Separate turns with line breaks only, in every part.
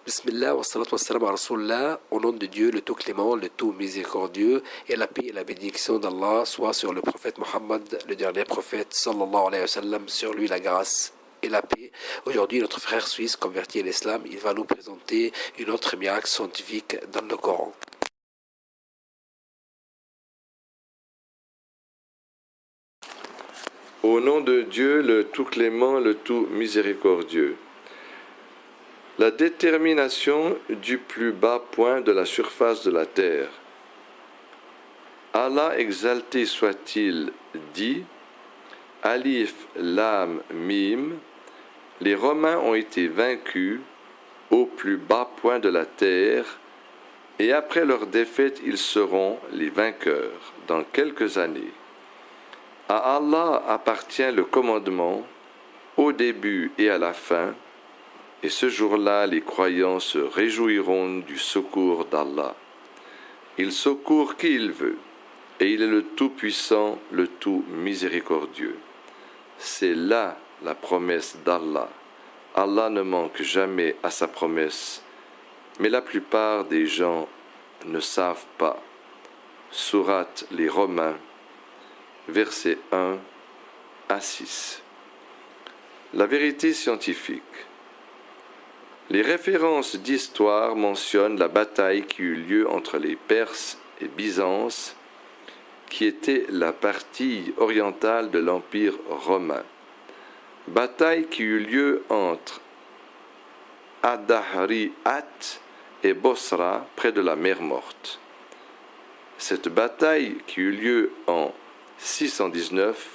Bismillah wa salatu wa salam à Rasulullah, au nom de Dieu, le tout clément, le tout miséricordieux, et la paix et la bénédiction d'Allah soit sur le prophète Mohammed, le dernier prophète, sallallahu alayhi wa sallam, sur lui la grâce et la paix. Aujourd'hui, notre frère suisse converti à l'islam, il va nous présenter une autre miracle scientifique dans le Coran.
Au nom de Dieu, le tout clément, le tout miséricordieux. La détermination du plus bas point de la surface de la terre. Allah exalté soit-il dit, Alif, Lam, Mim, les Romains ont été vaincus au plus bas point de la terre, et après leur défaite, ils seront les vainqueurs dans quelques années. À Allah appartient le commandement au début et à la fin, et ce jour-là, les croyants se réjouiront du secours d'Allah. Il secourt qui il veut, et il est le Tout-Puissant, le Tout-Miséricordieux. C'est là la promesse d'Allah. Allah ne manque jamais à sa promesse, mais la plupart des gens ne savent pas. Sourate les Romains, versets 1 à 6. La vérité scientifique. Les références d'histoire mentionnent la bataille qui eut lieu entre les Perses et Byzance, qui était la partie orientale de l'Empire romain. Bataille qui eut lieu entre Adahriat et Bosra, près de la mer Morte. Cette bataille qui eut lieu en 619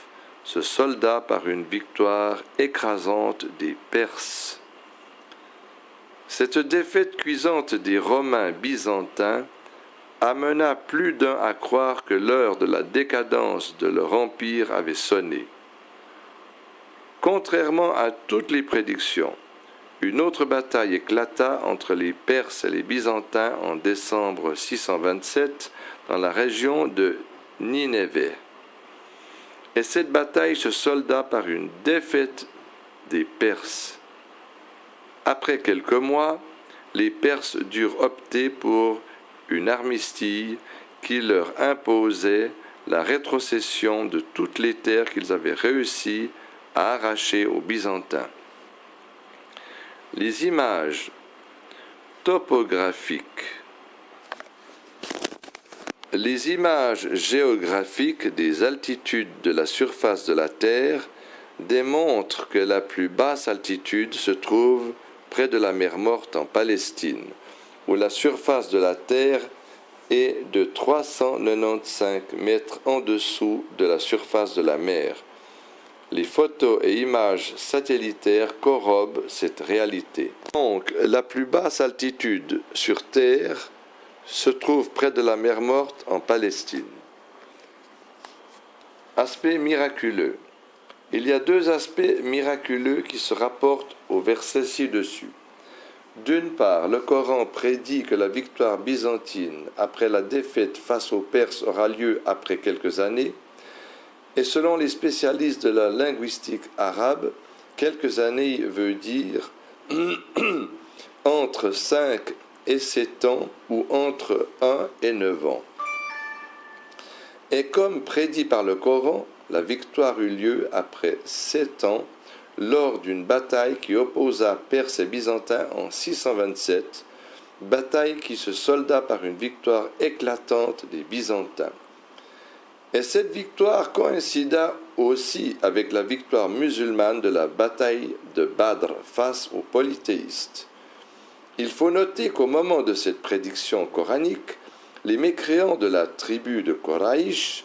se solda par une victoire écrasante des Perses. Cette défaite cuisante des Romains byzantins amena plus d'un à croire que l'heure de la décadence de leur empire avait sonné. Contrairement à toutes les prédictions, une autre bataille éclata entre les Perses et les Byzantins en décembre 627 dans la région de Nineveh. Et cette bataille se solda par une défaite des Perses. Après quelques mois, les Perses durent opter pour une armistice qui leur imposait la rétrocession de toutes les terres qu'ils avaient réussi à arracher aux Byzantins. Les images topographiques. Les images géographiques des altitudes de la surface de la Terre démontrent que la plus basse altitude se trouve près de la mer Morte en Palestine, où la surface de la Terre est de 395 mètres en dessous de la surface de la mer. Les photos et images satellitaires corroborent cette réalité. Donc, la plus basse altitude sur Terre se trouve près de la mer Morte en Palestine. Aspect miraculeux. Il y a deux aspects miraculeux qui se rapportent au verset ci-dessus. D'une part, le Coran prédit que la victoire byzantine après la défaite face aux Perses aura lieu après quelques années, et selon les spécialistes de la linguistique arabe, quelques années veut dire entre 5 et 7 ans ou entre 1 et 9 ans. Et comme prédit par le Coran, la victoire eut lieu après 7 ans lors d'une bataille qui opposa Perses et Byzantins en 627, bataille qui se solda par une victoire éclatante des Byzantins. Et cette victoire coïncida aussi avec la victoire musulmane de la bataille de Badr face aux polythéistes. Il faut noter qu'au moment de cette prédiction coranique, les mécréants de la tribu de Quraïsh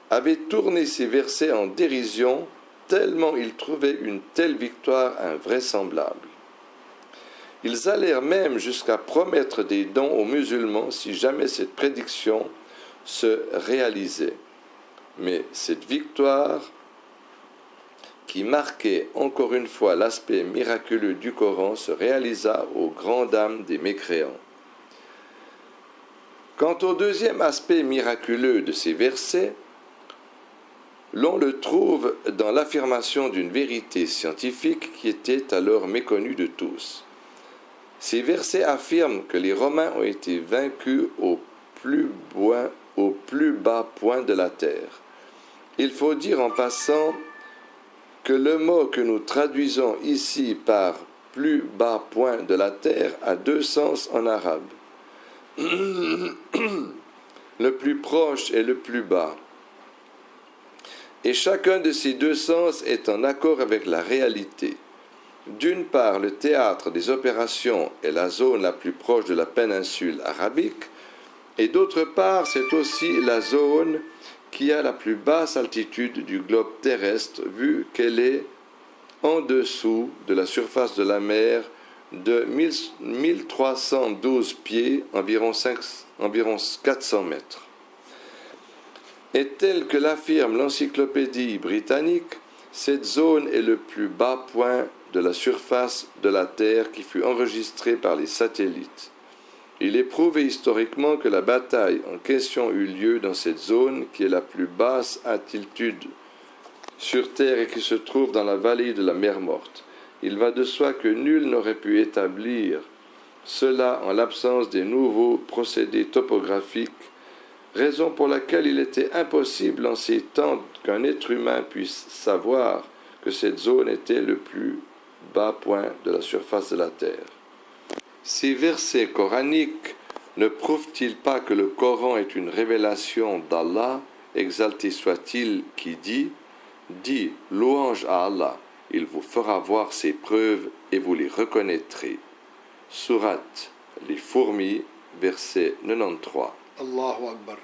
avaient tourné ces versets en dérision tellement ils trouvaient une telle victoire invraisemblable. Ils allèrent même jusqu'à promettre des dons aux musulmans si jamais cette prédiction se réalisait. Mais cette victoire, qui marquait encore une fois l'aspect miraculeux du Coran, se réalisa aux grandes dames des mécréants. Quant au deuxième aspect miraculeux de ces versets, l'on le trouve dans l'affirmation d'une vérité scientifique qui était alors méconnue de tous. Ces versets affirment que les Romains ont été vaincus au plus bas point de la terre. Il faut dire en passant que le mot que nous traduisons ici par plus bas point de la terre a deux sens en arabe. Le plus proche et le plus bas. Et chacun de ces deux sens est en accord avec la réalité. D'une part, le théâtre des opérations est la zone la plus proche de la péninsule arabique, et d'autre part, c'est aussi la zone qui a la plus basse altitude du globe terrestre, vu qu'elle est en dessous de la surface de la mer de 1312 pieds, environ 400 mètres. Et tel que l'affirme l'encyclopédie britannique, cette zone est le plus bas point de la surface de la Terre qui fut enregistré par les satellites. Il est prouvé historiquement que la bataille en question eut lieu dans cette zone qui est la plus basse altitude sur Terre et qui se trouve dans la vallée de la mer Morte. Il va de soi que nul n'aurait pu établir cela en l'absence des nouveaux procédés topographiques, raison pour laquelle il était impossible en ces temps qu'un être humain puisse savoir que cette zone était le plus bas point de la surface de la Terre. Ces versets coraniques ne prouvent-ils pas que le Coran est une révélation d'Allah, exalté soit-il, qui dit « Dis louange à Allah, il vous fera voir ses preuves et vous les reconnaîtrez. » Sourate Les Fourmis, verset 93.
Allahu Akbar.